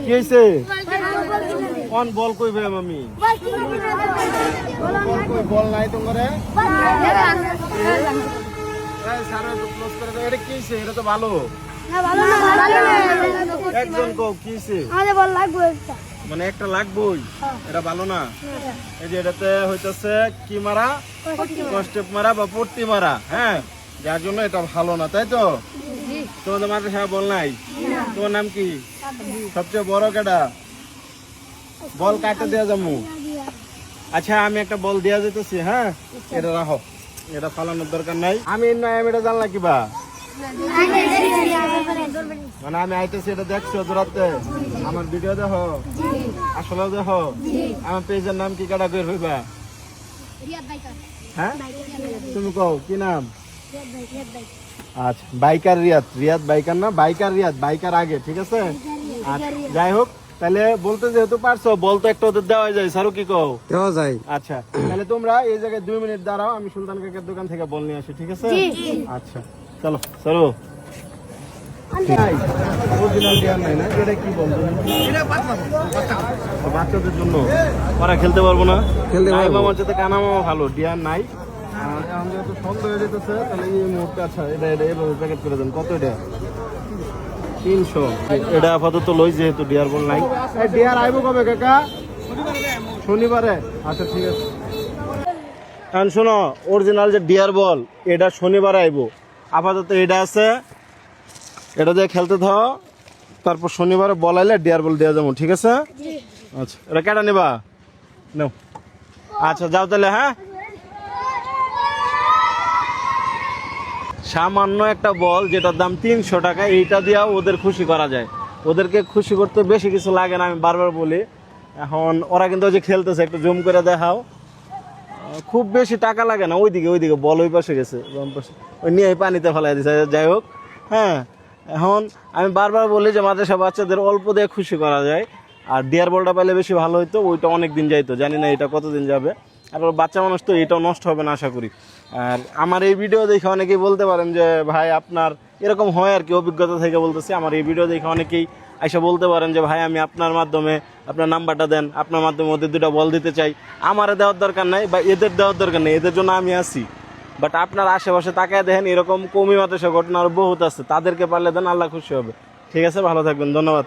কি হয়েছে? কোন বল কই ভাই আমি বল নাই তোমার এটা কি হয়েছে? এটা তো ভালো একজন কও কি হয়েছে? মানে একটা লাগবই, এটা ভালো না। এই যে এটাতে হইতেছে কি মারা, কষ্টেপ মারা বা পট্টি মারা, হ্যাঁ, যার জন্য এটা ভালো না, তাই তো? তোমাদের মাদ্রাসায় বল নাই? তোমার নাম কি? সবচেয়ে বড় কেডা? বল কাটতে দেওয়া যাবো। আচ্ছা আমি একটা বল দেওয়া যেতেছি, হ্যাঁ, এটা রাখো, এটা ফালানোর দরকার নাই। আমি এটা জানলা কিবা মানে আমি আইতেছি, এটা দেখছো দূরাতে? আমার ভিডিও দেখো, আসলে দেখো। আমার পেজের নাম কি কাটা বের হইবা? হ্যাঁ তুমি কও কি নাম? আচ্ছা বাইকার রিয়াদ, রিয়াদ বাইকার না, বাইকার রিয়াদ, বাইকার আগে, ঠিক আছে? আচ্ছা যাই হোক, তাহলে বলতে যেহেতু পারছো, বল তো একটা ওদের দেওয়া যায়, সারু কি কও? দেওয়া যায়। আচ্ছা তাহলে তোমরা এই জায়গায় 2 মিনিট দাঁড়াও, আমি সুলতান কাকার দোকান থেকে বল নিয়ে আসি, ঠিক আছে? আচ্ছা চলো সারু। বাচ্চাদের জন্য ওরা খেলতে পারবো না, মামার সাথে কানা মামা ভালো, ডিয়ার নাই। সন্দেহ হয়ে যেতেছে, তাহলে এই মুহূর্তে আচ্ছা এটা এভাবে প্যাকেট করে দেন। কত এটা? 300। এটা আপাতত লই, যেহেতু ডিয়ার বল নাই। ডিয়ার আইবো কবে কাকা? শনিবারে। আচ্ছা ঠিক আছে। এখন শোনো, অরিজিনাল যে ডিয়ার বল এটা শনিবারে আইবো। আপাতত এটা আছে, এটা দিয়ে খেলতে থাও, তারপর শনিবারে বল আইলে ডিয়ার বল দেওয়া যাবো, ঠিক আছে? আচ্ছা এটা কেটা নিবা? নাও। আচ্ছা যাও তাহলে, হ্যাঁ। সামান্য একটা বল যেটার দাম 300 টাকা, এইটা দিয়েও ওদের খুশি করা যায়। ওদেরকে খুশি করতে বেশি কিছু লাগে না, আমি বারবার বলি। এখন ওরা কিন্তু ওই যে খেলতেছে, একটু জুম করে দেখাও। খুব বেশি টাকা লাগে না। ওইদিকে বল ওই পাশে গেছে, ওই নিয়ে পানিতে ফেলাই দিছে। যাই হোক, হ্যাঁ, এখন আমি বারবার বলি যে মাদ্রাসা বাচ্চাদের অল্প দিয়ে খুশি করা যায়। আর ডিয়ার বলটা পাইলে বেশি ভালো হইতো, ওইটা অনেক দিন যাইতো, জানি না এটা কতদিন যাবে। আর বাচ্চা মানুষ তো, এটাও নষ্ট হবে না আশা করি। আর আমার এই ভিডিও দেখে অনেকেই বলতে পারেন যে ভাই আপনার এরকম হয় আর কি, অভিজ্ঞতা থেকে বলতেছি। আমার এই ভিডিও দেখে অনেকেই এসে বলতে পারেন যে ভাই আমি আপনার মাধ্যমে আপনার নাম্বারটা দেন, আপনার মাধ্যমে ওদের 2টা বল দিতে চাই। আমারে দেওয়ার দরকার নাই বা এদের দেওয়ার দরকার নেই, এদের জন্য আমি আছি। বাট আপনার আশেপাশে তাকায় দেখেন, এরকম কমি মাদ্রাসা ঘটনা আরো বহুত আছে, তাদেরকে পারলে দেন, আল্লাহ খুশি হবে। ঠিক আছে, ভালো থাকবেন, ধন্যবাদ।